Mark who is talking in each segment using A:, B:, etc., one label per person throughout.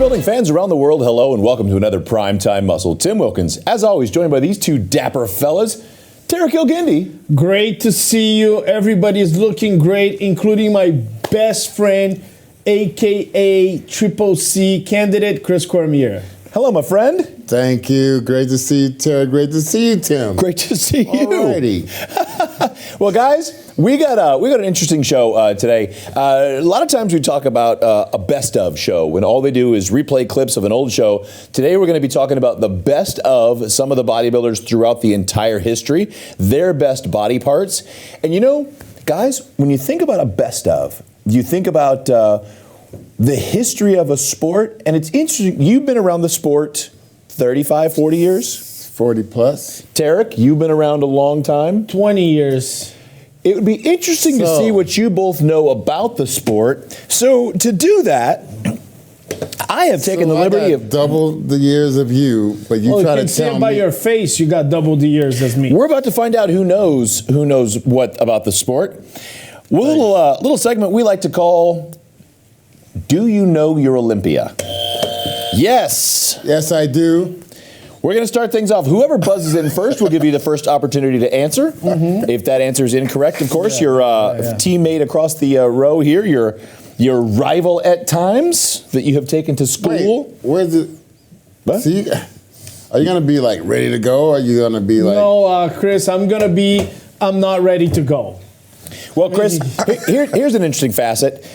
A: Bodybuilding fans around the world, hello and welcome to another Primetime Muscle. Tim Wilkins, as always, joined by these two dapper fellas. Tarek Gilgindi.
B: Great to see you. Everybody is looking great, including my best friend, a.k.a. Triple C candidate, Chris Cormier.
A: Hello, my friend.
C: Thank you. Great to see you, Tarek. Great to see you, Tim.
A: Great to see you.
C: Alrighty.
A: Well, guys, we got an interesting show today. A lot of times we talk about a best of show when all they do is replay clips of an old show. Today we're going to be talking about the best of some of the bodybuilders throughout the entire history, their best body parts. And you know, guys, when you think about a best of, you think about the history of a sport, and it's interesting. You've been around the sport 35, 40 years?
C: 40 plus.
A: Tarek, you've been around a long time?
B: 20 years.
A: It would be interesting to see what you both know about the sport. So to do that, I have taken the liberty of
C: double the years of you, but you try to tell me.
B: By your face, you got double the years as me.
A: We're about to find out who knows what about the sport. Little segment we like to call, Do You Know Your Olympia? Yes.
C: Yes, I do.
A: We're going to start things off. Whoever buzzes in first will give you the first opportunity to answer. Mm-hmm. If that answer is incorrect, of course, your teammate across the row here, your rival at times that you have taken to school.
C: Wait, where's it? What? See, are you going to be like ready to go? Or are you going to be like?
B: No, Chris, I'm not ready to go.
A: Well, Chris, here's an interesting facet.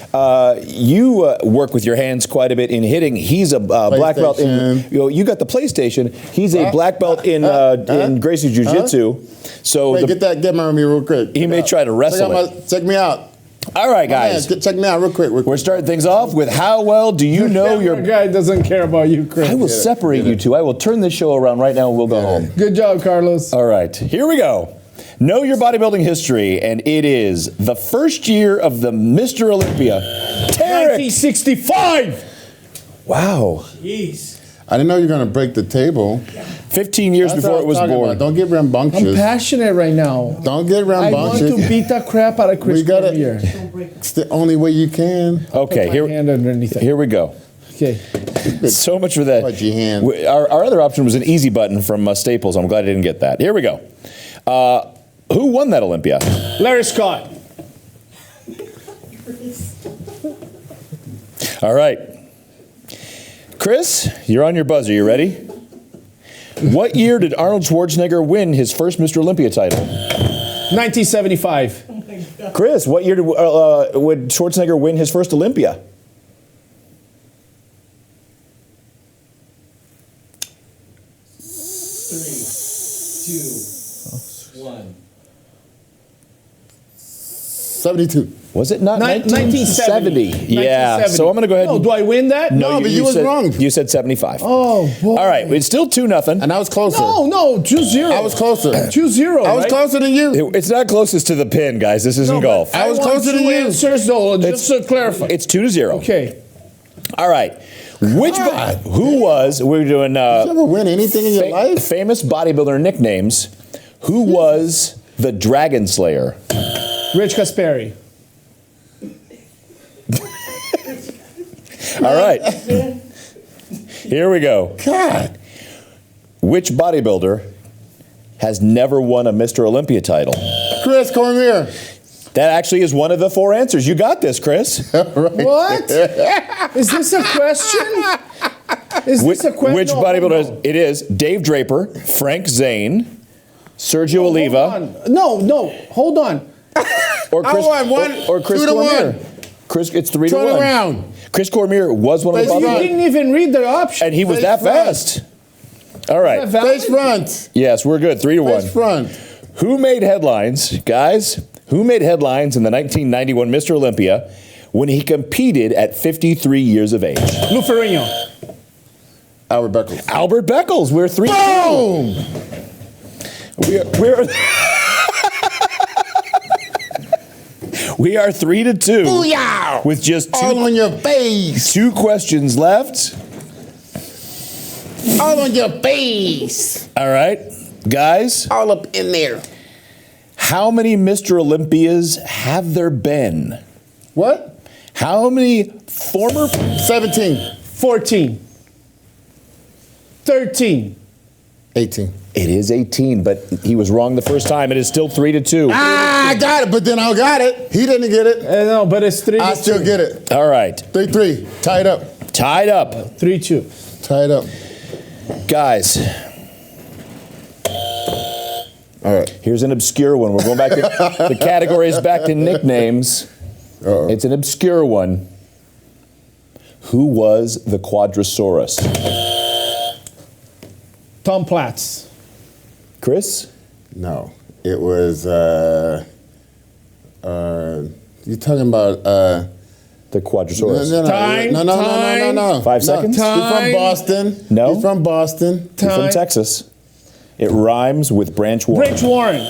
A: You work with your hands quite a bit in hitting. He's a black belt in. You got the PlayStation. He's a black belt in Gracie Jiu-Jitsu. So
C: wait, get that on me real quick.
A: He may try to wrestle it.
C: Check me out.
A: All right, guys.
C: Check me out real quick.
A: We're starting things off with how well do you know your
B: guy doesn't care about you, Chris.
A: I will separate you two. I will turn this show around right now and we'll go home.
B: Good job, Carlos.
A: All right, here we go. Know your bodybuilding history, and it is the first year of the Mr. Olympia. Tarek!
B: 1965!
A: Wow.
B: Jeez.
C: I didn't know you were going to break the table.
A: 15 years before it was born.
C: Don't get rambunctious.
B: I'm passionate right now.
C: Don't get rambunctious.
B: I want to beat the crap out of Chris Cormier.
C: It's the only way you can.
A: Okay,
B: here
A: we go.
B: Okay.
A: So much for that. Our other option was an easy button from Staples. I'm glad I didn't get that. Here we go. Who won that Olympia?
B: Larry Scott.
A: All right. Chris, you're on your buzzer. You ready? What year did Arnold Schwarzenegger win his first Mr. Olympia title?
B: 1975.
A: Chris, what year did would Schwarzenegger win his first Olympia?
D: Three, two, one.
C: 72.
A: Was it not
B: 1970?
A: 1970. Yeah. So I'm going to go ahead.
B: No, do I win that?
C: No, but you was wrong.
A: You said 75.
B: Oh, boy.
A: All right. It's still 2-0.
C: And I was closer.
B: No, 2-0.
C: I was closer.
B: 2-0.
C: I was closer than you.
A: It's not closest to the pin, guys. This isn't golf.
C: I was closer than you.
B: Answers, though, just to clarify.
A: It's 2-0.
B: Okay.
A: All right. Who was, we're doing
C: Did you ever win anything in your life?
A: famous bodybuilder nicknames. Who was the Dragon Slayer?
B: Rich Kasperi.
A: All right. Here we go.
C: God.
A: Which bodybuilder has never won a Mr. Olympia title?
C: Chris Cormier.
A: That actually is one of the 4 answers. You got this, Chris.
C: Right.
B: What? Is this a question?
A: Which bodybuilder? It is Dave Draper, Frank Zane, Sergio Oliva.
B: No, hold on.
A: Or Chris,
C: I won
A: or Chris
C: 2 to
A: Cormier.
C: 1.
A: Chris, it's 3 to 1.
C: Turn around.
A: Chris Cormier was one of the
B: You
A: bodybuilders.
B: didn't even read the option.
A: And he was that fast. All right.
C: Face front.
A: Yes, we're good. 3 to 1.
C: Face front.
A: Who made headlines, guys? Who made headlines in the 1991 Mr. Olympia when he competed at 53 years of age?
B: Lou Ferrigno.
C: Albert Beckles.
A: Albert Beckles. We're 3
C: Boom!
A: We are 3 to 2.
C: Booyah!
A: With just
C: all on your face.
A: 2 questions left.
C: All on your face.
A: All right, guys.
C: All up in there.
A: How many Mr. Olympias have there been?
C: What?
A: How many former
C: 17.
B: 14. 13.
C: 18.
A: It is 18, but he was wrong the first time. It is still 3-2.
C: I got it, but then I got it. He didn't get it.
B: No, but it's 3-2.
C: I still get it.
A: All right.
C: 3-3. Tied up.
A: Tied up.
B: 3-2.
C: Tied up.
A: Guys,
C: All right.
A: here's an obscure one. We're going back to the category is back to nicknames.
C: Uh-oh.
A: It's an obscure one. Who was the Quadrosaurus?
B: Tom Platz.
A: Chris?
C: No. It was, you're talking about,
A: The Quadrosaurus.
B: Time.
C: No.
A: 5 seconds?
C: He's from Boston.
A: No.
C: He's from Boston.
A: He's from Texas. It rhymes with Branch Warren.
B: Branch Warren.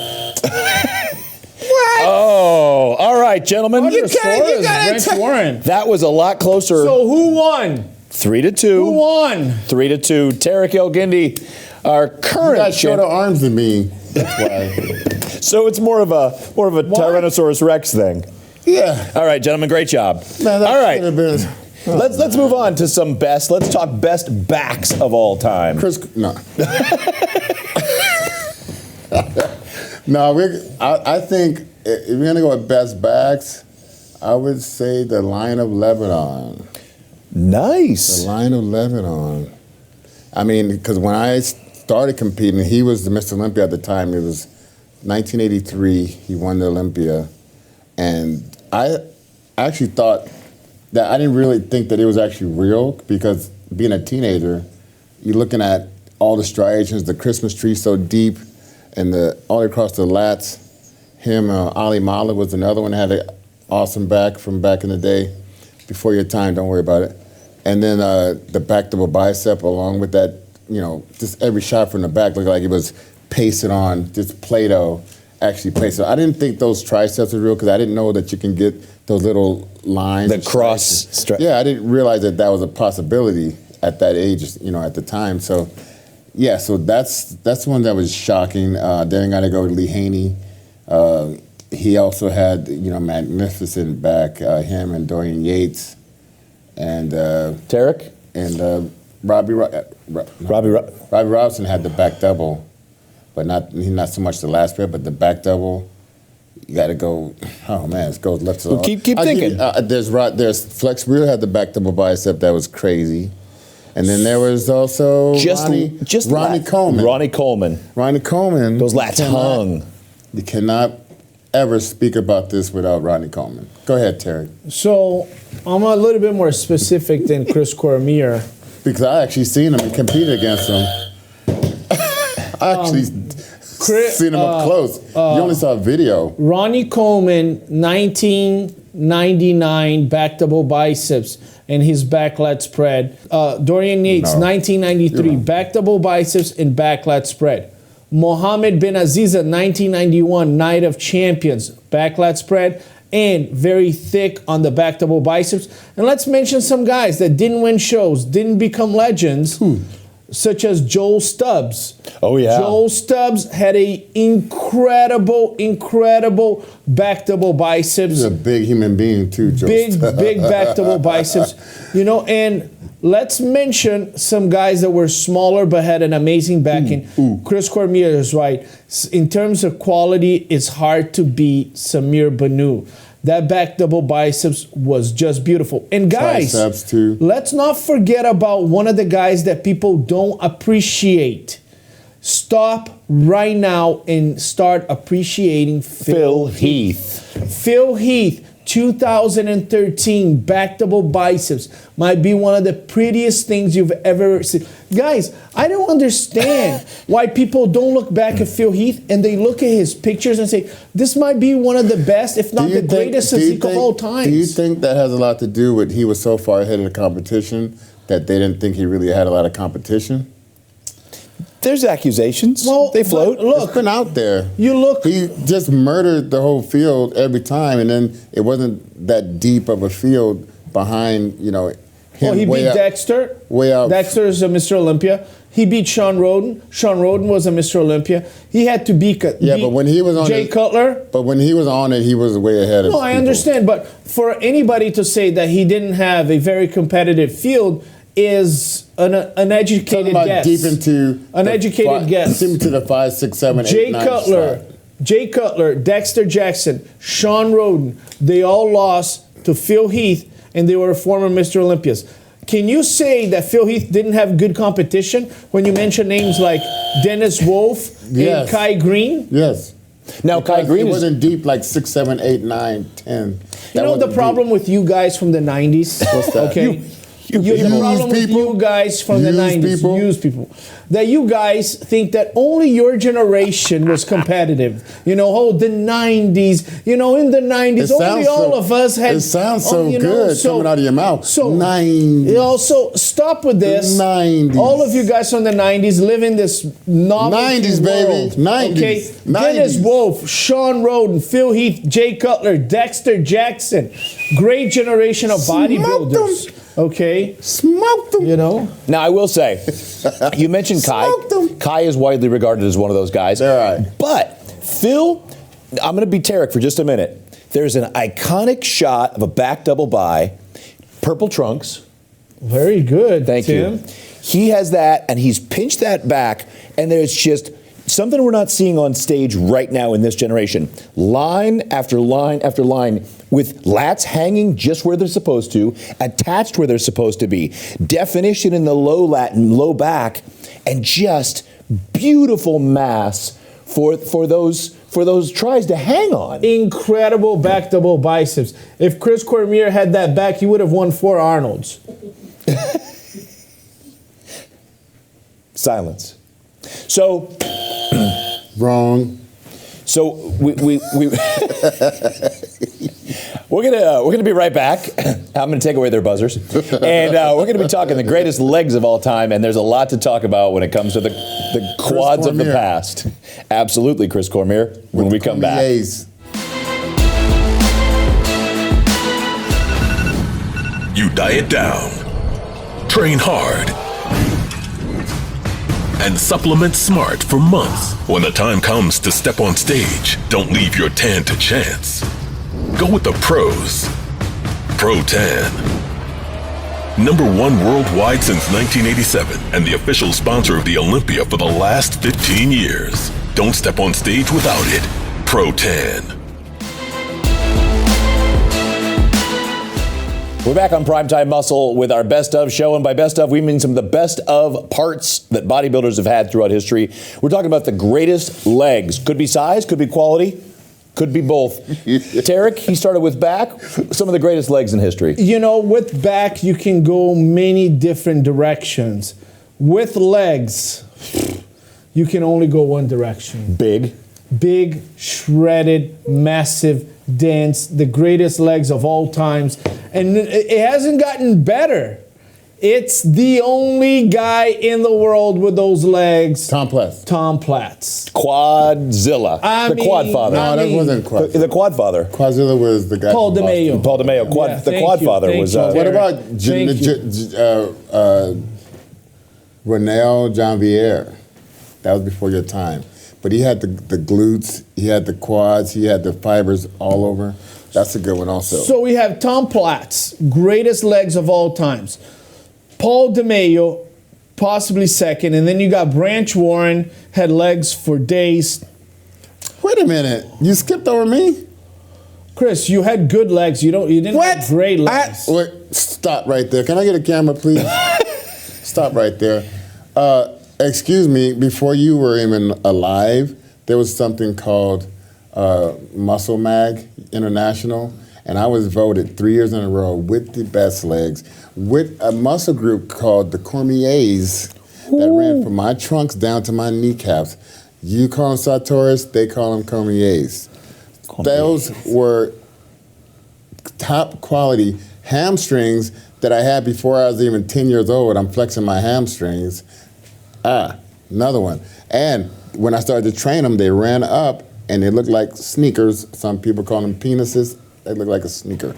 A: Oh, all right, gentlemen.
B: Branch Warren.
A: That was a lot closer.
B: So who won?
A: 3-2.
B: Who won?
A: 3-2. Tarek Elgindi, our
C: You
A: current
C: got shorter
A: champ.
C: arms than me. That's why.
A: So it's more of a Tyrannosaurus Rex thing.
C: Yeah.
A: All right, gentlemen, great job.
C: Man, that
A: All right.
C: should have been.
A: Let's move on to some best. Let's talk best backs of all time.
C: No. No, I think if we're gonna go with best backs, I would say the Lion of Lebanon.
A: Nice.
C: The Lion of Lebanon. I mean, because when I started competing, he was the Mr. Olympia at the time. It was 1983. He won the Olympia, and I actually thought that I didn't really think that it was actually real because being a teenager, you're looking at all the striations, the Christmas tree so deep, and all across the lats. Him, Ali Mala was another one that had an awesome back from back in the day. Before your time, don't worry about it. And then the back double bicep along with that, just every shot from the back looked like it was pasted on, just Play-Doh actually pasted on. I didn't think those triceps were real because I didn't know that you can get those little lines.
A: The cross.
C: Yeah, I didn't realize that was a possibility at that age, at the time. So, yeah, so that's one that was shocking. Then I got to go to Lee Haney. He also had, magnificent back. Him and Dorian Yates, and
A: Tarek?
C: And Robbie Robson had the back double, but not so much the last rep, but the back double. You got to go. Oh man, it goes left to
A: Well, keep thinking.
C: There's Flex Real had the back double bicep that was crazy. And then there was also Ronnie Coleman.
A: Ronnie Coleman.
C: Ronnie Coleman.
A: Those lats hung.
C: You cannot ever speak about this without Ronnie Coleman. Go ahead, Terry.
B: So I'm a little bit more specific than Chris Cormier.
C: Because I actually seen him and competed against him. I actually seen him up close. You only saw a video.
B: Ronnie Coleman, 1999 back double biceps and his back lat spread. Dorian Yates, 1993 back double biceps and back lat spread. Mohammed bin Aziza, 1991 Night of Champions, back lat spread and very thick on the back double biceps. And let's mention some guys that didn't win shows, didn't become legends, such as Joel Stubbs.
A: Oh, yeah.
B: Joel Stubbs had a incredible back double biceps.
C: He's a big human being too, Joel Stubbs.
B: Big back double biceps. And let's mention some guys that were smaller but had an amazing backing. Chris Cormier is right. In terms of quality, it's hard to beat Samir Banu. That back double biceps was just beautiful. And guys,
C: triceps too.
B: Let's not forget about one of the guys that people don't appreciate. Stop right now and start appreciating Phil Heath. Phil Heath, 2013 back double biceps might be one of the prettiest things you've ever seen. Guys, I don't understand why people don't look back at Phil Heath and they look at his pictures and say, this might be one of the best, if not the greatest physique of all time.
C: Do you think that has a lot to do with he was so far ahead of the competition that they didn't think he really had a lot of competition?
A: There's accusations.
B: Well,
A: they float.
B: Look,
C: it's been out there.
B: You look.
C: He just murdered the whole field every time, and then it wasn't that deep of a field behind, him.
B: Well, he beat Dexter.
C: Way out.
B: Dexter is a Mr. Olympia. He beat Sean Roden. Sean Roden was a Mr. Olympia. He had to beat
C: but when he was on
B: Jay Cutler.
C: But when he was on it, he was way ahead of.
B: No, I understand. But for anybody to say that he didn't have a very competitive field is an uneducated
C: Talking about
B: guess.
C: deep into
B: Uneducated guess.
C: Deep into the 5, 6, 7, 8,
B: Jay
C: 9
B: Cutler,
C: spot.
B: Jay Cutler, Dexter Jackson, Sean Roden, they all lost to Phil Heath, and they were former Mr. Olympias. Can you say that Phil Heath didn't have good competition when you mention names like Dennis Wolf and Kai Green?
C: Yes.
A: Now, Kai Green
C: wasn't deep like 6, 7, 8, 9, 10.
B: You know the problem with you guys from the 90s?
C: What's that?
B: Okay. The problem with you guys from the 90s, used people, that you guys think that only your generation was competitive. You know, the 90s, you know, in the 90s, only all of us had.
C: It sounds so
B: you know,
C: good coming out of your mouth.
B: So,
C: 90s.
B: You know, so stop with this.
C: 90s.
B: All of you guys from the 90s live in this novelty
C: 90s, baby.
B: world.
C: 90s.
B: Okay?
C: 90s.
B: Dennis Wolf, Sean Roden, Phil Heath, Jay Cutler, Dexter Jackson. Great generation of bodybuilders. Okay,
C: Smoked them.
B: you know.
A: Now, I will say, you mentioned Kai.
C: Smoked 'em.
A: Kai is widely regarded as one of those guys.
C: All right.
A: But Phil, I'm going to be Tarek for just a minute. There's an iconic shot of a back double by, purple trunks.
B: Very good.
A: Thank
B: Tim.
A: you. He has that, and he's pinched that back, and there's just something we're not seeing on stage right now in this generation. Line after line after line, with lats hanging just where they're supposed to, attached where they're supposed to be, definition in the low lat and low back, and just beautiful mass for those tries to hang on.
B: Incredible back double biceps. If Chris Cormier had that back, he would have won 4 Arnolds.
A: Silence. So,
C: Wrong.
A: so we we're gonna be right back. I'm gonna take away their buzzers, and we're gonna be talking the greatest legs of all time. And there's a lot to talk about when it comes to the quads of the
C: Cormier.
A: past. Absolutely, Chris Cormier. When we come back.
C: Cormiers.
D: You diet down, train hard, and supplement smart for months. When the time comes to step on stage, don't leave your tan to chance. Go with the pros. Pro Tan. #1 worldwide since 1987 and the official sponsor of the Olympia for the last 15 years. Don't step on stage without it. Pro Tan.
A: We're back on Primetime Muscle with our best of show, and by best of, we mean some of the best of parts that bodybuilders have had throughout history. We're talking about the greatest legs. Could be size, could be quality, could be both. Tarek, he started with back, some of the greatest legs in history.
B: You know, with back, you can go many different directions. With legs, you can only go one direction.
A: Big.
B: Big, shredded, massive, dense, the greatest legs of all times. And it hasn't gotten better. It's the only guy in the world with those legs.
C: Tom Platz.
B: Tom Platz.
A: Quadzilla.
B: I
A: the
B: mean,
A: Quadfather.
C: No, that wasn't
A: The
C: Quadzilla.
A: Quadfather.
C: Quadzilla was the guy.
B: Paul
C: from Boston.
B: DeMayo.
A: Paul DeMayo.
B: Yeah,
A: The
B: thank
A: Quadfather
B: you,
A: was.
B: thank you.
C: What about
B: Thank
C: Renel Janvier? That was before your time. But he had the glutes, he had the quads, he had the fibers all over. That's a good one also.
B: So we have Tom Platz, greatest legs of all times. Paul DeMayo, possibly second. And then you got Branch Warren, had legs for days.
C: Wait a minute. You skipped over me?
B: Chris, you had good legs. You didn't
C: What?
B: have great legs.
C: Wait, stop right there. Can I get a camera, please? Stop right there. Excuse me, before you were even alive, there was something called Muscle Mag International, and I was voted 3 years in a row with the best legs, with a muscle group called the Cormiers that ran from my trunks down to my kneecaps. You call them Sartorius, they call them Cormiers. Those were top quality hamstrings that I had before I was even 10 years old. I'm flexing my hamstrings. Another one. And when I started to train them, they ran up and they looked like sneakers. Some people call them penises. They look like a sneaker.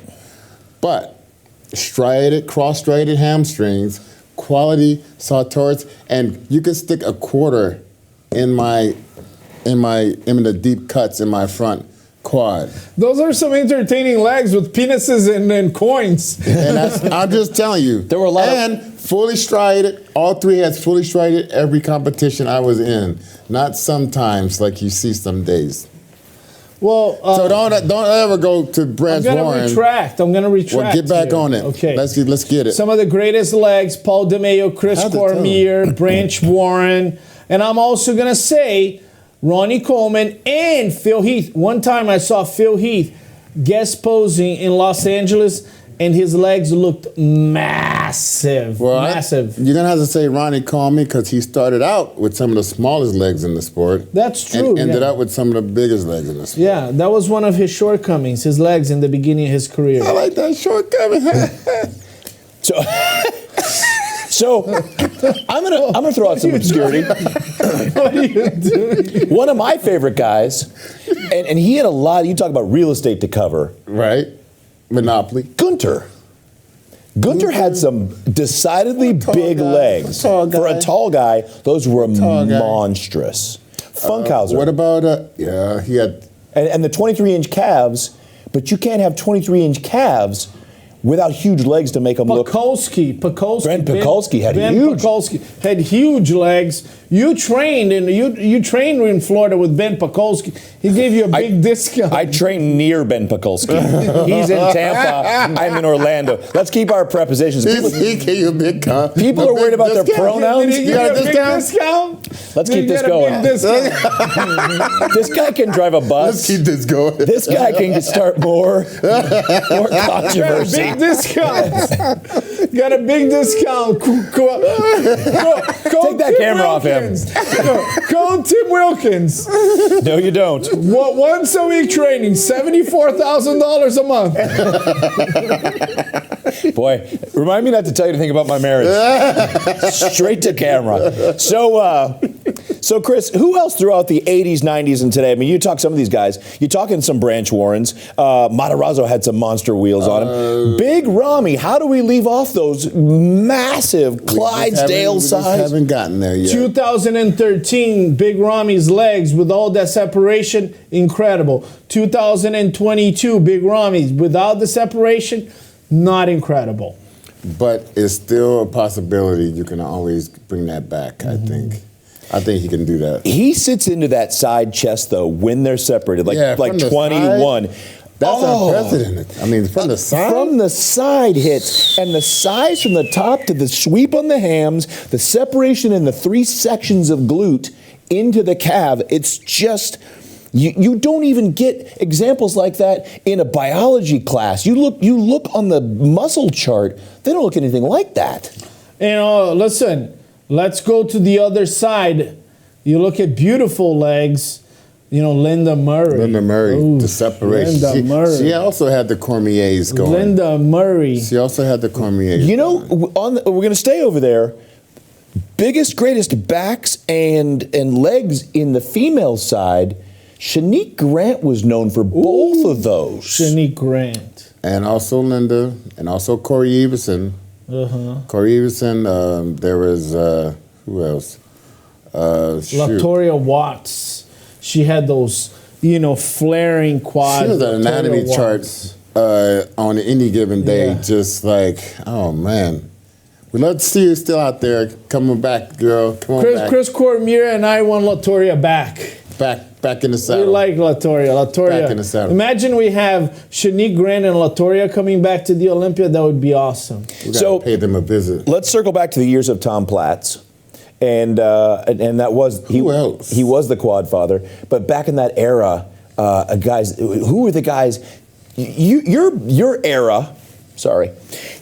C: But cross-striated hamstrings, quality Sartorius, and you could stick a quarter in the deep cuts in my front quad.
B: Those are some entertaining legs with penises and coins.
C: And I'm just telling you.
A: There were a lot
C: and
A: of
C: fully striated. All three has fully striated every competition I was in. Not sometimes like you see some days.
B: Well,
C: So don't ever go to Branch
B: I'm
C: Warren.
B: I'm gonna retract.
C: Well, get back
B: here.
C: on it.
B: Okay.
C: Let's get it.
B: Some of the greatest legs: Paul DeMayo, Chris
C: How'd they
B: Cormier, Branch Warren, and I'm also gonna say Ronnie Coleman and Phil Heath. One time I saw Phil Heath guest posing in Los Angeles, and his legs looked massive. Massive.
C: You're going to have to say Ronnie Coleman because he started out with some of the smallest legs in the sport.
B: That's true.
C: And ended
B: yeah.
C: up with some of the biggest legs in the sport.
B: Yeah, that was one of his shortcomings, his legs in the beginning of his career.
C: I like that shortcoming.
A: So I'm gonna throw out some obscurity.
B: What are you doing?
A: One of my favorite guys, and he had a lot. You talk about real estate to cover.
C: Right? Monopoly.
A: Gunter had some decidedly
C: Tall
A: big
C: guy.
A: legs.
C: Tall guy.
A: For a tall guy, those were
C: Tall guy.
A: monstrous. Funkhauser.
C: What about, he had...
A: And the 23-inch calves, but you can't have 23-inch calves without huge legs to make them look.
B: Pekulski.
A: Ben Pekulski had huge.
B: Pekulski had huge legs. You trained in Florida with Ben Pekulski. He gave you a big discount.
A: I train near Ben Pekulski. He's in Tampa. I'm in Orlando. Let's keep our prepositions.
C: He gave you a big cut.
A: People are worried about their pronouns.
B: Did he give you a big discount?
A: Let's
B: Did
A: keep
B: he
A: this
B: get a
A: going.
B: big discount?
A: This guy can drive a bus.
C: Let's keep this going.
A: This guy can start more controversy.
B: Big discount. Got a big discount. Go
A: Take that camera off him.
B: Call Tim Wilkins.
A: No, you don't.
B: Once a week training, $74,000 a month.
A: Boy, remind me not to tell you anything about my marriage. Straight to camera. So Chris, who else throughout the 80s, 90s, and today? I mean, you talk some of these guys. You're talking some Branch Warrens. Matarazzo had some monster wheels on him. Big Rami, how do we leave off those massive Clydesdale
C: We
A: size?
C: haven't gotten there yet.
B: 2013, Big Rami's legs with all that separation, incredible. 2022, Big Rami's without the separation, not incredible.
C: But it's still a possibility. You can always bring that back, I think. I think he can do that.
A: He sits into that side chest, though, when they're separated, like
C: from the
A: 21.
C: Side, that's unprecedented. I mean, from the side?
A: From the side hits, and the size from the top to the sweep on the hams, the separation in the 3 sections of glute into the calf, it's just... You don't even get examples like that in a biology class. You look on the muscle chart, they don't look anything like that.
B: Listen, let's go to the other side. You look at beautiful legs, Linda Murray. Ooh,
C: the separation.
B: Linda Murray.
C: She also had the Cormiers going.
B: Linda Murray.
C: She also had the Cormiers.
A: We're going to stay over there. Biggest, greatest backs and legs in the female side. Shanique Grant was known for both of those.
B: Shanique Grant.
C: And also Linda, and also Corey Everson. Corey Everson, there was, who else?
B: Latoria Watts. She had those, flaring quads.
C: She was an anatomy chart on any given day, just like, oh man. We'd love to see you still out there. Coming back, girl. Come on back.
B: Chris Cormier and I want Latoria back.
C: Back in the saddle.
B: We like Latoria.
C: Back in the saddle.
B: Imagine we have Shanique Grant and Latoria coming back to the Olympia. That would be awesome.
C: We gotta pay them a visit.
A: Let's circle back to the years of Tom Platz. And that was...
C: Who else?
A: He was the quad father. But back in that era, guys, who were the guys... Your era,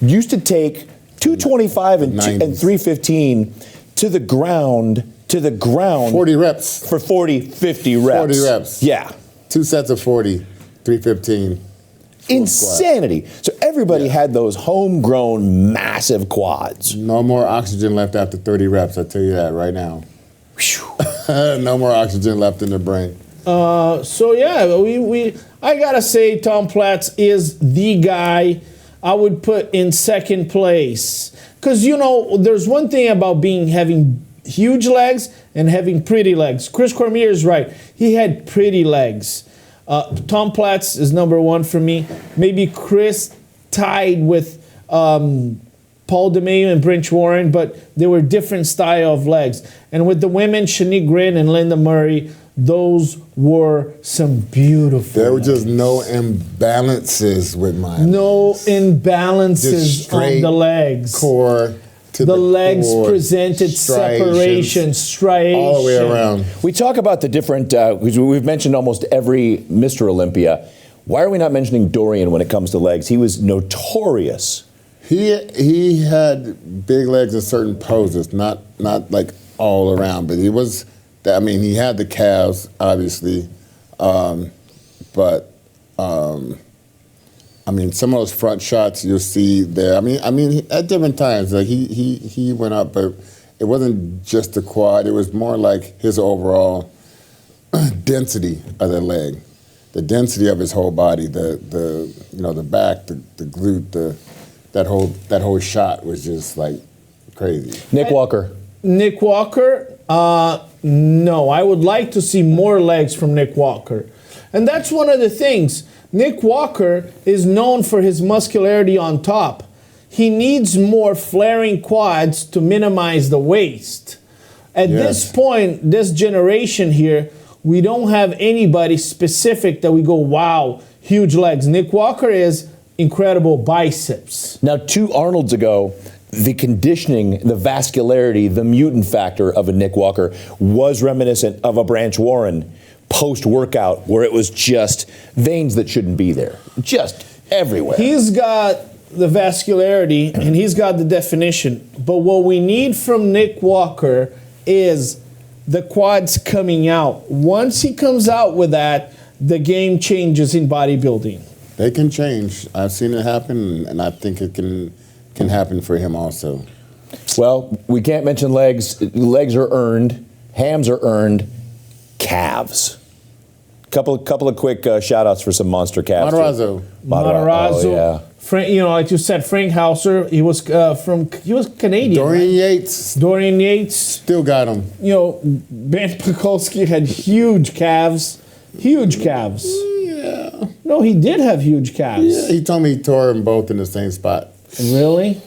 A: used to take 225 and 315 to the ground...
C: 40 reps.
A: For 50 reps.
C: 40 reps.
A: Yeah.
C: 2 sets of 40, 315.
A: Insanity. So everybody had those homegrown massive quads.
C: No more oxygen left after 30 reps, I'll tell you that right now. No more oxygen left in the brain.
B: I gotta say Tom Platz is the guy I would put in second place. Because, there's one thing about having huge legs and having pretty legs. Chris Cormier is right. He had pretty legs. Tom Platz is number 1 for me. Maybe Chris tied with Paul DeMayo and Branch Warren, but they were different style of legs. And with the women, Shanique Grin and Linda Murray, those were some beautiful
C: There were
B: legs.
C: just no imbalances with mine.
B: No
C: Just
B: imbalances
C: straight
B: on the legs.
C: core to
B: The legs
C: core,
B: presented separation, striation.
C: all the way around.
A: We talk about the different, because we've mentioned almost every Mr. Olympia. Why are we not mentioning Dorian when it comes to legs? He was notorious.
C: He had big legs in certain poses, not like all around, but he was. I mean, he had the calves, obviously, but I mean, some of those front shots you'll see there. I mean, at different times, like he went up, but it wasn't just the quad. It was more like his overall density of the leg, the density of his whole body, the back, the glute, that whole shot was just like crazy.
A: Nick Walker.
B: Nick Walker, no. I would like to see more legs from Nick Walker. And that's one of the things. Nick Walker is known for his muscularity on top. He needs more flaring quads to minimize the waist. At this point, this generation here, we don't have anybody specific that we go, wow, huge legs. Nick Walker is incredible biceps.
A: Now, 2 Arnolds ago, the conditioning, the vascularity, the mutant factor of a Nick Walker was reminiscent of a Branch Warren post-workout where it was just veins that shouldn't be there, just everywhere.
B: He's got the vascularity and he's got the definition. But what we need from Nick Walker is the quads coming out. Once he comes out with that, the game changes in bodybuilding.
C: They can change. I've seen it happen, and I think it can happen for him also.
A: Well, we can't mention legs. Legs are earned. Hams are earned. Calves. Couple of quick shout-outs for some monster calves.
C: Matarazzo.
B: Matarazzo.
A: Oh, yeah.
B: Frank, like you said, Frank Hauser. He was Canadian.
C: Dorian
B: right?
C: Yates
B: Dorian Yates.
C: still got him.
B: Ben Pekulski had huge calves. Huge calves.
C: Yeah.
B: No, he did have huge calves.
C: Yeah, he told me he tore them both in the same spot.
B: Really?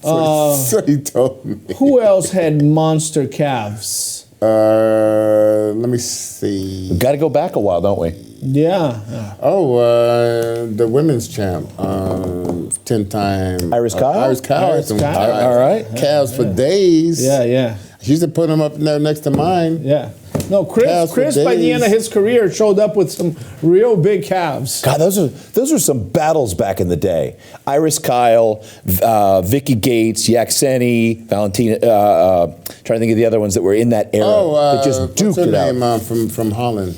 C: That's what he told me.
B: Who else had monster calves?
C: Let me see.
A: We've got to go back a while, don't we?
B: Yeah.
C: Oh, the women's champ, 10-time.
A: Iris Kyle?
C: Iris Kyle.
B: Iris
C: Some
B: Kyle.
A: All right.
C: Calves for days.
B: Yeah.
C: She used to put them up there next to mine.
B: Yeah. No,
C: Calves
B: Chris
C: for
B: by the end of
C: days.
B: his career showed up with some real big calves.
A: God, those are some battles back in the day. Iris Kyle, Vicky Gates, Yaxeni, Valentina. Trying to think of the other ones that were in that era that just
C: what's
A: duked
C: her
A: it out.
C: name from Holland?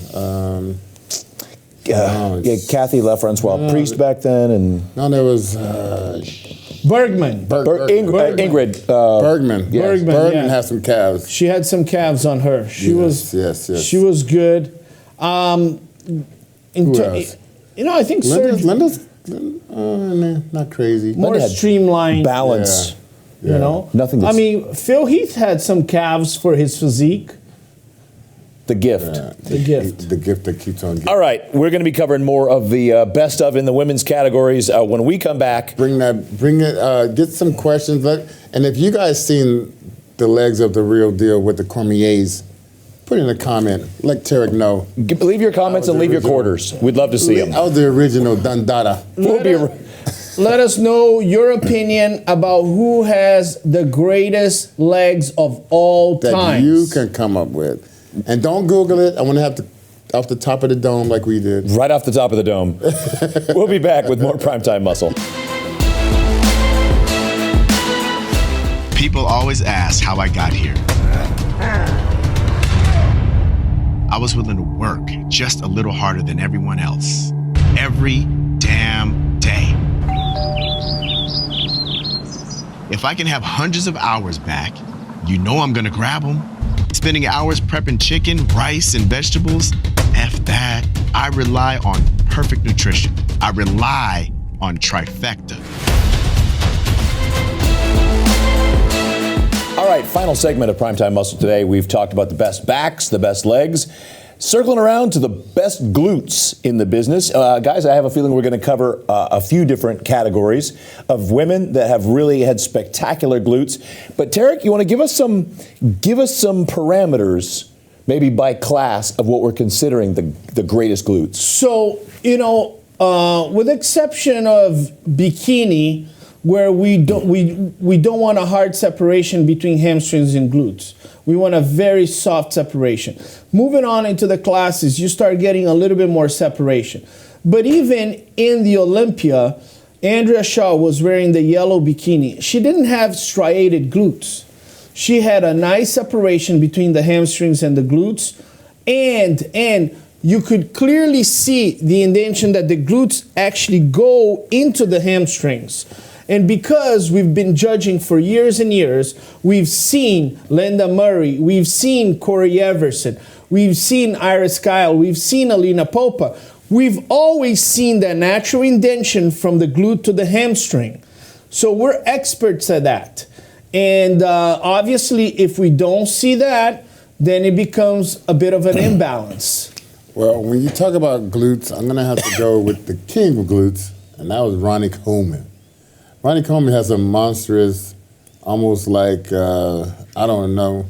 A: Yeah, Kathy Lefrancois Priest back then, and
C: No, there was
B: Bergman.
A: Ingrid.
C: Bergman.
A: Yes.
B: Bergman, yeah.
C: has some calves.
B: She had some calves on her. She
C: Yes.
B: She was good.
C: Who else?
B: I think
C: Linda's not crazy.
B: more
A: Linda had
B: streamlined.
A: balance.
C: Yeah.
B: You know,
A: Nothing to
B: I mean, Phil Heath had some calves for his physique.
A: The gift.
B: The gift.
C: The gift that keeps on giving.
A: All right, we're going to be covering more of the best of in the women's categories when we come back.
C: Bring it. Get some questions. And if you guys seen the legs of the real deal with the Cormiers, put in a comment. Let Tarek know.
A: Leave your comments and leave your quarters. We'd love to see them.
C: I was the original Dundada.
B: Let us know your opinion about who has the greatest legs of all
C: That
B: time.
C: you can come up with. And don't Google it. I want to have to off the top of the dome like we did.
A: Right off the top of the dome. We'll be back with more Primetime Muscle.
E: People always ask how I got here. I was willing to work just a little harder than everyone else. Every damn day. If I can have hundreds of hours back, you know I'm gonna grab them. Spending hours prepping chicken, rice, and vegetables, F that. I rely on perfect nutrition. I rely on trifecta.
A: All right, final segment of Primetime Muscle today. We've talked about the best backs, the best legs. Circling around to the best glutes in the business. Guys, I have a feeling we're going to cover a few different categories of women that have really had spectacular glutes. But Tarek, you want to give us some parameters, maybe by class, of what we're considering the greatest glutes?
B: So, with the exception of bikini, where we don't want a hard separation between hamstrings and glutes. We want a very soft separation. Moving on into the classes, you start getting a little bit more separation. But even in the Olympia, Andrea Shaw was wearing the yellow bikini. She didn't have striated glutes. She had a nice separation between the hamstrings and the glutes, and you could clearly see the indentation that the glutes actually go into the hamstrings. And because we've been judging for years and years, we've seen Linda Murray, we've seen Corey Everson, we've seen Iris Kyle, we've seen Alina Popa. We've always seen that natural indentation from the glute to the hamstring. So we're experts at that. And obviously, if we don't see that, then it becomes a bit of an imbalance.
C: Well, when you talk about glutes, I'm going to have to go with the king of glutes, and that was Ronnie Coleman. Ronnie Coleman has a monstrous, almost like, I don't know,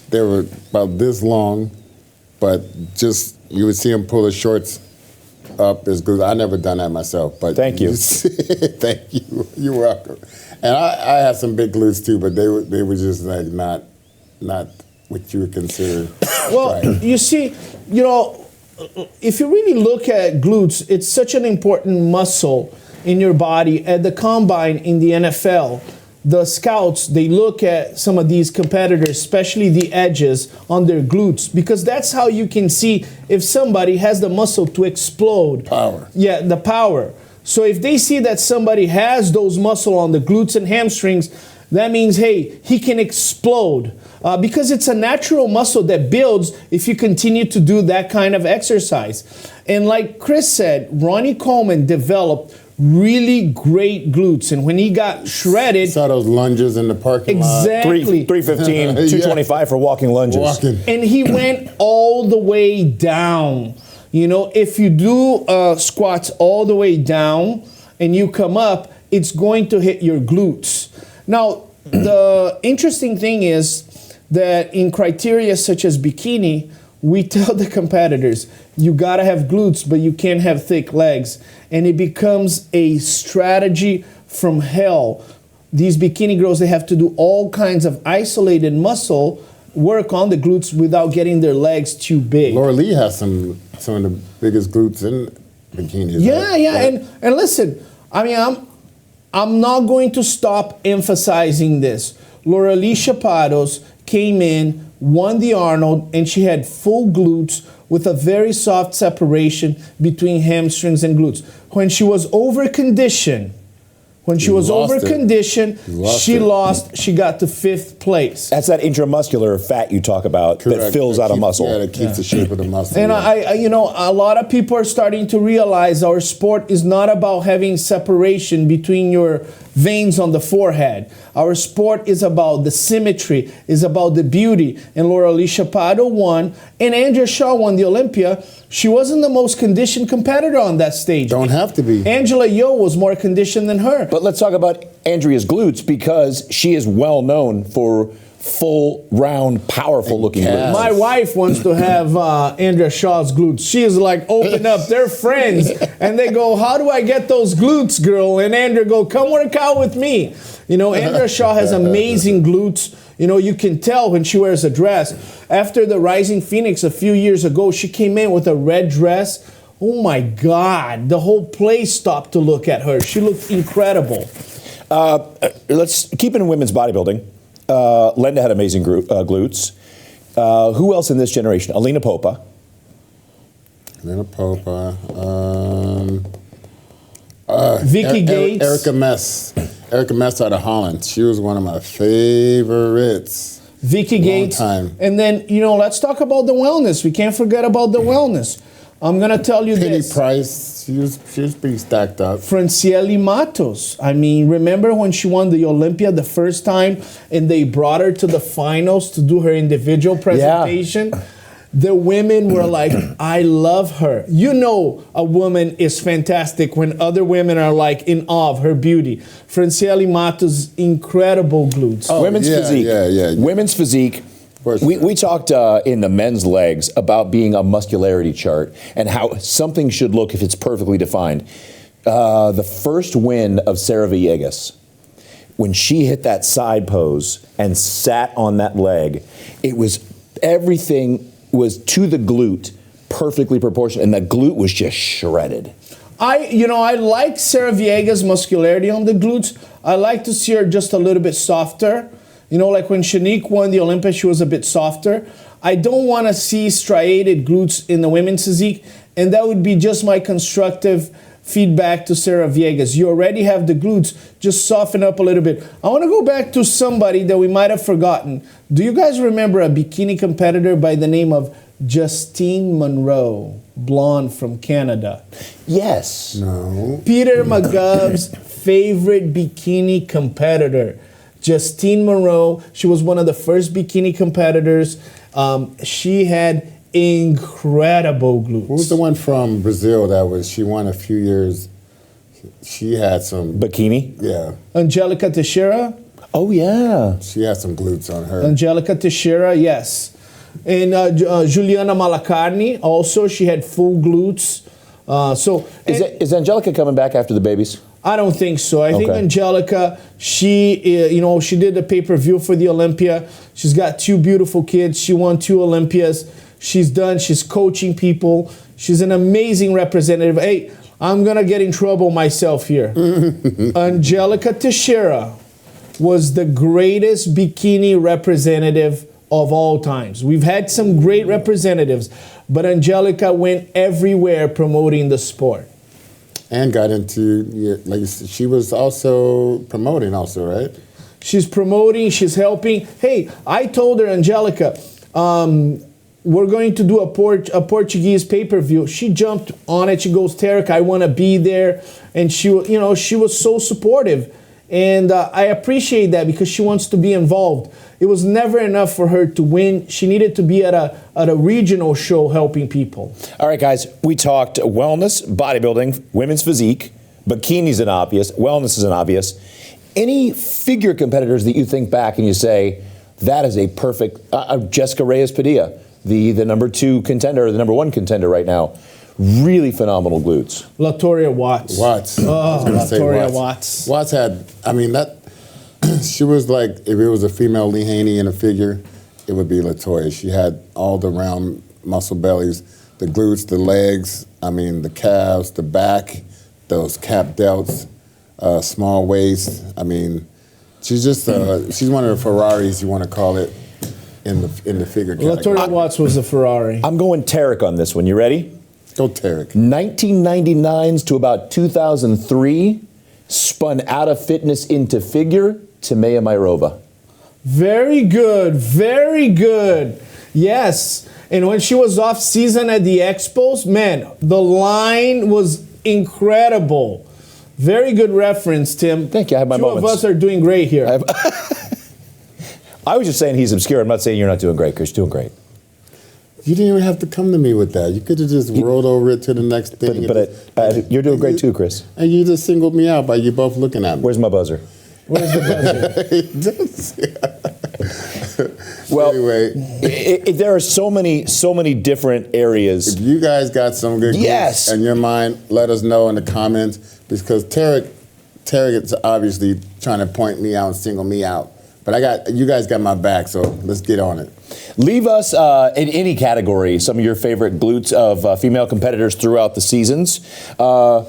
C: they were about this long, but just, you would see him pull his shorts up his glutes. I never done that myself, but
A: thank you.
C: Thank you. You're welcome. And I had some big glutes too, but they were just like not what you would consider.
B: Well,
C: right.
B: You see, if you really look at glutes, it's such an important muscle in your body. At the combine in the NFL, the scouts, they look at some of these competitors, especially the edges on their glutes, because that's how you can see if somebody has the muscle to explode.
C: Power.
B: Yeah, the power. So if they see that somebody has those muscle on the glutes and hamstrings, that means, hey, he can explode. Because it's a natural muscle that builds if you continue to do that kind of exercise. And like Chris said, Ronnie Coleman developed really great glutes, and when he got shredded,
C: saw those lunges in the parking lot.
B: Exactly.
A: 315, 225 for walking lunges.
B: And he went all the way down. If you do squats all the way down and you come up, it's going to hit your glutes. Now, the interesting thing is that in criteria such as bikini, we tell the competitors, you gotta have glutes, but you can't have thick legs. And it becomes a strategy from hell. These bikini girls, they have to do all kinds of isolated muscle work on the glutes without getting their legs too big.
C: Laura Lee has some of the biggest glutes in bikinis.
B: Yeah,
C: right?
B: yeah,
C: Right.
B: and listen, I'm not going to stop emphasizing this. Laura Lee Chapados came in, won the Arnold, and she had full glutes with a very soft separation between hamstrings and glutes. When she was over-conditioned, she got to 5th place.
A: That's that intramuscular fat you talk about.
C: Correct.
A: That fills out a muscle.
C: Yeah, that keeps the shape of the muscle.
B: And
C: yeah.
B: a lot of people are starting to realize our sport is not about having separation between your veins on the forehead. Our sport is about the symmetry, is about the beauty. And Laura Lee Chapados won, and Andrea Shaw won the Olympia. She wasn't the most conditioned competitor on that stage.
C: Don't have to be.
B: Angela Yo was more conditioned than her.
A: But let's talk about Andrea's glutes, because she is well known for full, round, powerful looking glutes.
B: My wife wants to have Andrea Shaw's glutes. She is like, open up. They're friends. And they go, how do I get those glutes, girl? And Andrea go, come work out with me. Andrea Shaw has amazing glutes. You can tell when she wears a dress. After the Rising Phoenix a few years ago, she came in with a red dress. Oh my God, the whole place stopped to look at her. She looked incredible.
A: Let's keep in women's bodybuilding. Linda had amazing glutes. Who else in this generation? Alina Popa.
B: Vicky Gates.
C: Erica Mess. Erica Mess out of Holland. She was one of my favorites.
B: Vicky Gates.
C: Time.
B: And then, let's talk about the wellness. We can't forget about the wellness. I'm going to tell you
C: Penny
B: this.
C: Price, she was pretty stacked up.
B: Franciele Matos. Remember when she won the Olympia the first time and they brought her to the finals to do her individual presentation?
A: Yeah.
B: the women were like, I love her. You know a woman is fantastic when other women are like in awe of her beauty. Franciele Mato's incredible glutes.
A: Women's physique.
C: Yeah.
A: Women's physique. We talked in the men's legs about being a muscularity chart and how something should look if it's perfectly defined. The first win of Sarah Villegas, when she hit that side pose and sat on that leg, it was everything was to the glute perfectly proportioned, and the glute was just shredded.
B: I like Sarah Villegas' muscularity on the glutes. I like to see her just a little bit softer. You know, like when Shanique won the Olympia, she was a bit softer. I don't want to see striated glutes in the women's physique, and that would be just my constructive feedback to Sarah Villegas. You already have the glutes, just soften up a little bit. I want to go back to somebody that we might have forgotten. Do you guys remember a bikini competitor by the name of Justine Monroe, blonde from Canada?
A: Yes.
C: No.
B: Peter McGov's favorite bikini competitor, Justine Monroe. She was one of the first bikini competitors. She had incredible glutes.
C: Who was the one from Brazil she won a few years? She had some
A: Bikini?
C: Yeah.
B: Angelica Teixeira?
A: Oh, yeah.
C: She had some glutes on her.
B: Angelica Teixeira, yes. And Juliana Malacarne, also, she had full glutes.
A: Is Angelica coming back after the babies?
B: I don't think so. I think Angelica, she did the pay-per-view for the Olympia. She's got 2 beautiful kids. She won 2 Olympias. She's done. She's coaching people. She's an amazing representative. Hey, I'm going to get in trouble myself here. Angelica Teixeira was the greatest bikini representative of all times. We've had some great representatives, but Angelica went everywhere promoting the sport.
C: And got into, like you said, she was also promoting also, right?
B: She's promoting, she's helping. Hey, I told her, Angelica, we're going to do a Portuguese pay-per-view. She jumped on it. She goes, Tarek, I want to be there. And she was so supportive. And I appreciate that because she wants to be involved. It was never enough for her to win. She needed to be at a regional show helping people.
A: All right, guys, we talked wellness, bodybuilding, women's physique, bikinis an obvious, wellness is an obvious. Any figure competitors that you think back and you say, that is a perfect, Jessica Reyes-Padilla, the number 2 contender, or the number 1 contender right now. Really phenomenal glutes.
B: Latoria Watts.
C: Oh,
B: Latoria Watts.
C: Watts had, she was like, if it was a female Lee Haney in a figure, it would be Latoya. She had all the round muscle bellies, the glutes, the legs, the calves, the back, those cap delts, small waist. She's just, she's one of the Ferraris, you want to call it, in the figure category.
B: Latoria Watts was a Ferrari.
A: I'm going Tarek on this one. You ready?
C: Go Tarek.
A: 1999s to about 2003, spun out of fitness into figure, Timea Mairova.
B: Very good, very good. Yes, and when she was off season at the Expos, man, the line was incredible. Very good reference, Tim.
A: Thank you. I have my moments.
B: Two of us are doing great here.
A: I was just saying he's obscure. I'm not saying you're not doing great, because you're doing great.
C: You didn't even have to come to me with that. You could have just rolled over it to the next thing.
A: But you're doing great too, Chris.
C: And you just singled me out by you both looking at me.
A: Where's my buzzer?
B: Where's the buzzer?
A: Well,
C: anyway,
A: there are so many different areas.
C: If you guys got some good
A: yes.
C: in your mind, let us know in the comments, because Tarek is obviously trying to point me out and single me out. But you guys got my back, so let's get on it.
A: Leave us in any category some of your favorite glutes of female competitors throughout the seasons.
B: Well,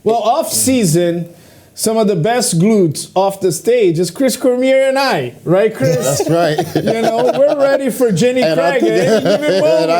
B: off season, some of the best glutes off the stage is Chris Cormier and I, right, Chris?
C: That's right.
B: We're ready for Jenny Craig at any given moment.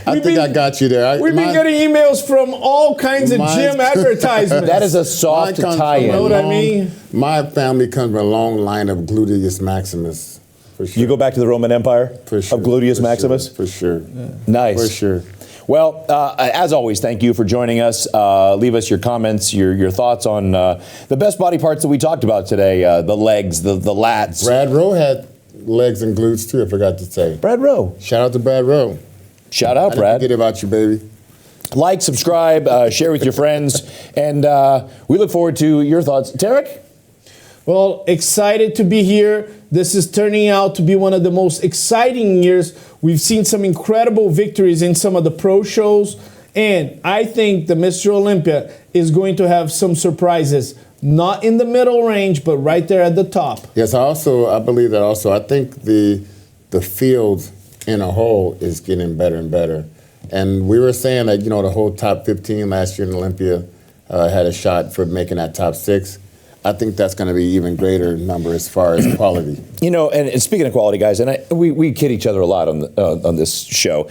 C: I think I got you there.
B: We've been getting emails from all kinds of gym advertisements.
A: That is a soft tie-in.
B: You know what I mean?
C: My family comes from a long line of gluteus maximus. For sure.
A: You go back to the Roman Empire
C: for sure,
A: of gluteus maximus?
C: For sure.
A: Yeah. Nice.
C: For sure.
A: Well, as always, thank you for joining us. Leave us your comments, your thoughts on the best body parts that we talked about today, the legs, the lats.
C: Brad Rowe had legs and glutes too, I forgot to say.
A: Brad Rowe.
C: Shout out to Brad Rowe.
A: Shout out,
C: I didn't
A: Brad.
C: forget about you, baby.
A: Like, subscribe, share with your friends, and we look forward to your thoughts. Tarek?
B: Well, excited to be here. This is turning out to be one of the most exciting years. We've seen some incredible victories in some of the pro shows, and I think the Mr. Olympia is going to have some surprises. Not in the middle range, but right there at the top.
C: Yes, I believe that also. I think the field in a whole is getting better and better. And we were saying that, you know, the whole top 15 last year in Olympia had a shot for making that top 6. I think that's going to be even greater number as far as quality.
A: You know, and speaking of quality, guys, and we kid each other a lot on this show.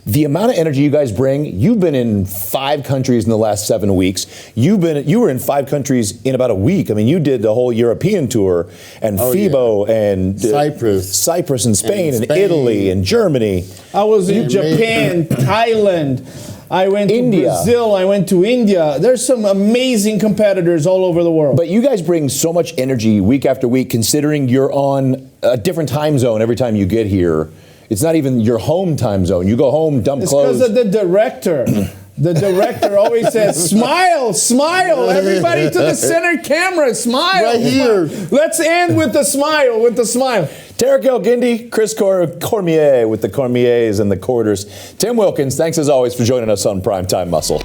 A: The amount of energy you guys bring, you've been in 5 countries in the last 7 weeks. You were in 5 countries in about a week. I mean, you did the whole European tour and FIBO and Cyprus and Spain and Italy and Germany.
B: I was in Japan, Thailand. I went to Brazil, I went to India. There's some amazing competitors all over the world.
A: But you guys bring so much energy week after week, considering you're on a different time zone every time you get here. It's not even your home time zone. You go home, dump clothes.
B: It's because of the director. The director always says, smile, smile. Everybody to the center camera, smile.
C: Right here.
B: Let's end with the smile,
A: Tarek El-Guindy, Chris Cormier with the Cormiers and the Quarters. Tim Wilkins, thanks as always for joining us on Primetime Muscle.